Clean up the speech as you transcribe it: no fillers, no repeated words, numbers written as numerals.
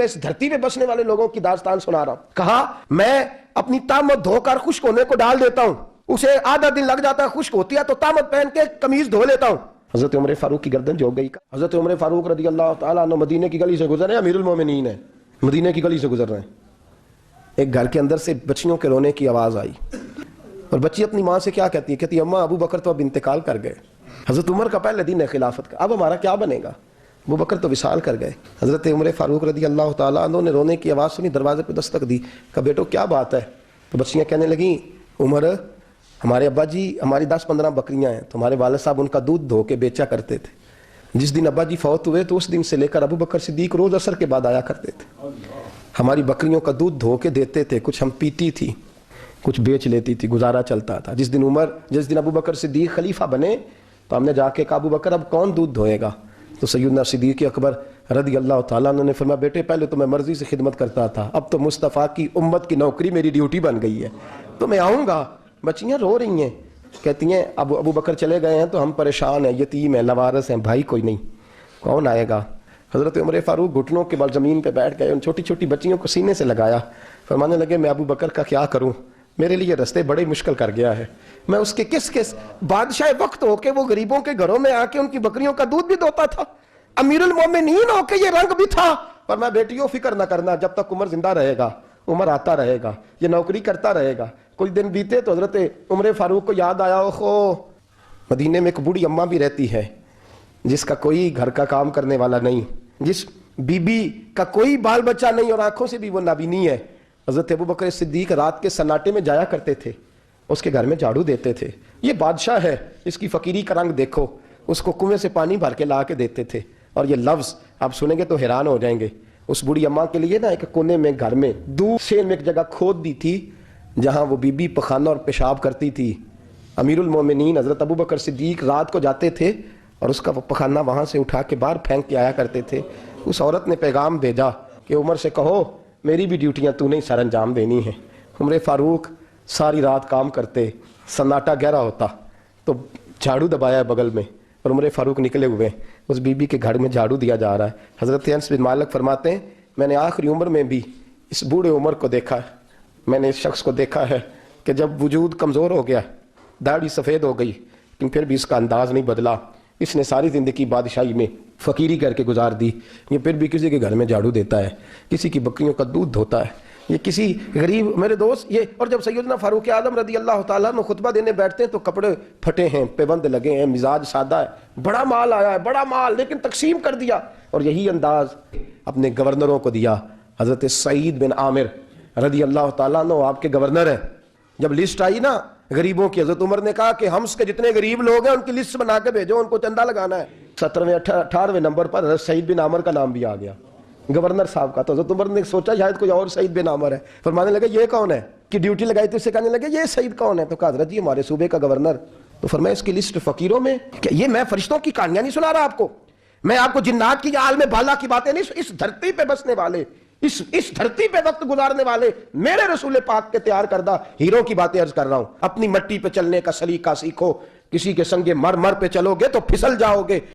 اس دھرتی پہ بسنے والے لوگوں کی داستان سنا رہا ہوں. کہا میں اپنی تامت دھو کر خشک ہونے کو ڈال دیتا ہوں, اسے آدھا دن لگ جاتا ہے, خشک ہوتی ہے تو تامت پہن کے قمیض دھو لیتا ہوں. حضرت عمر فاروق کی گردن جھک گئی. حضرت عمر فاروق رضی اللہ تعالیٰ عنہ مدینے کی گلی سے گزر رہے ہیں, امیر المومنین ہیں, مدینے کی گلی سے گزر رہے ہیں. ایک گھر کے اندر سے بچیوں کے رونے کی آواز آئی, اور بچی اپنی ماں سے کیا کہتی ہے, کہتی ہے اماں ابو بکر تو اب انتقال کر گئے. حضرت عمر کا پہلے دن ہے خلافت کا, اب ہمارا کیا بنے گا, ابو بکر تو وصال کر گئے. حضرت عمر فاروق رضی اللہ تعالیٰ عنہ نے رونے کی آواز سنی, دروازے پہ دستک دی, کہا بیٹو کیا بات ہے. تو بچیاں کہنے لگیں عمر ہمارے ابا جی, ہماری 10-15 بکریاں ہیں, تمہارے والد صاحب ان کا دودھ دھو کے بیچا کرتے تھے. جس دن ابا جی فوت ہوئے تو اس دن سے لے کر ابو بکر صدیق روز عصر کے بعد آیا کرتے تھے, ہماری بکریوں کا دودھ دھو کے دیتے تھے, کچھ ہم پیتی تھی, کچھ بیچ لیتی تھی, گزارا چلتا تھا. جس دن ابو بکر صدیق خلیفہ بنے تو ہم نے جا کے کہا ابو بکر اب کون دودھ دھوئے گا. تو سیدنا صدیق اکبر رضی اللہ تعالیٰ عنہ نے فرمایا بیٹے پہلے تو میں مرضی سے خدمت کرتا تھا, اب تو مصطفیٰ کی امت کی نوکری میری ڈیوٹی بن گئی ہے, تو میں آؤں گا. بچیاں رو رہی ہیں, کہتی ہیں ابو بکر چلے گئے ہیں تو ہم پریشان ہیں, یتیم ہیں, لوارث ہیں, بھائی کوئی نہیں, کون آئے گا. حضرت عمر فاروق گھٹنوں کے بل زمین پہ بیٹھ گئے, ان چھوٹی چھوٹی بچیوں کو سینے سے لگایا, فرمانے لگے میں ابو بکر کا کیا کروں, میرے لیے رستے بڑے مشکل کر گیا ہے, میں اس کے کس بادشاہ وقت ہو کے وہ غریبوں کے گھروں میں آ کے ان کی بکریوں کا دودھ بھی دوتا تھا, امیر المومنین ہو کے یہ رنگ بھی تھا. پر میں بیٹیوں فکر نہ کرنا, جب تک عمر زندہ رہے گا, عمر آتا رہے گا, یہ نوکری کرتا رہے گا. کچھ دن بیتے تو حضرت عمر فاروق کو یاد آیا, اوہو مدینے میں ایک بوڑھی اماں بھی رہتی ہے جس کا کوئی گھر کا کام کرنے والا نہیں, جس بی بی کا کوئی بال بچہ نہیں اور آنکھوں سے بھی وہ نابینی ہے. حضرت ابو بکر صدیق رات کے سناٹے میں جایا کرتے تھے, اس کے گھر میں جھاڑو دیتے تھے. یہ بادشاہ ہے, اس کی فقیری کا رنگ دیکھو, اس کو کنویں سے پانی بھر کے لا کے دیتے تھے. اور یہ لفظ آپ سنیں گے تو حیران ہو جائیں گے. اس بوڑھی اماں کے لیے نا ایک کونے میں گھر میں دور سے ایک جگہ کھود دی تھی جہاں وہ بی بی پخانہ اور پیشاب کرتی تھی. امیر المومنین حضرت ابو بکر صدیق رات کو جاتے تھے اور اس کا وہ پخانہ وہاں سے اٹھا کے باہر پھینک کے آیا کرتے تھے. اس عورت نے پیغام بھیجا کہ عمر سے کہو میری بھی ڈیوٹیاں تو نہیں سر انجام دینی ہیں. عمر فاروق ساری رات کام کرتے, سناٹا گہرا ہوتا تو جھاڑو دبایا بغل میں, اور عمر فاروق نکلے ہوئے, اس بی بی کے گھر میں جھاڑو دیا جا رہا ہے. حضرت انس بن مالک فرماتے ہیں میں نے آخری عمر میں بھی اس بوڑھے عمر کو دیکھا ہے, میں نے اس شخص کو دیکھا ہے کہ جب وجود کمزور ہو گیا, داڑھی سفید ہو گئی, لیکن پھر بھی اس کا انداز نہیں بدلا. اس نے ساری زندگی بادشاہی میں فقیری کر کے گزار دی, یہ پھر بھی کسی کے گھر میں جھاڑو دیتا ہے, کسی کی بکریوں کا دودھ دھوتا ہے, یہ کسی غریب میرے دوست یہ. اور جب سیدنا فاروق اعظم رضی اللہ تعالیٰ عنہ خطبہ دینے بیٹھتے ہیں تو کپڑے پھٹے ہیں, پیبند لگے ہیں, مزاج سادہ ہے, بڑا مال آیا ہے, بڑا مال, لیکن تقسیم کر دیا. اور یہی انداز اپنے گورنروں کو دیا. حضرت سعید بن عامر رضی اللہ تعالیٰ عنہ آپ کے گورنر ہیں. جب لسٹ آئی نا غریبوں کی, حضرت عمر نے کہا کہ ہمس کے جتنے غریب لوگ ہیں ان کی لسٹ بنا کے بھیجو, ان کو چندہ لگانا ہے. 17ویں 18ویں نمبر پر حضرت سعید بن عامر کا نام بھی آ گیا, گورنر صاحب کا. تو حضرت عمر نے سوچا شاید کوئی اور سعید بن عامر ہے, فرمانے لگے یہ کون ہے, کہ ڈیوٹی لگائی تو اس سے کہنے لگے یہ سعید کون ہے, تو کہا حضرت جی ہمارے صوبے کا گورنر. تو فرمایا اس کی لسٹ فقیروں میں, کہ یہ میں فرشتوں کی کہانیاں نہیں سنا رہا آپ کو, میں آپ کو جنات کی عالم بالا کی باتیں نہیں, اس دھرتی پہ بسنے والے, اس دھرتی پہ وقت گزارنے والے میرے رسول پاک کے تیار کردہ ہیروں کی باتیں عرض کر رہا ہوں. اپنی مٹی پہ چلنے کا سلیقہ سیکھو, کسی کے سنگ مر پہ چلو گے تو پھسل جاؤ گے.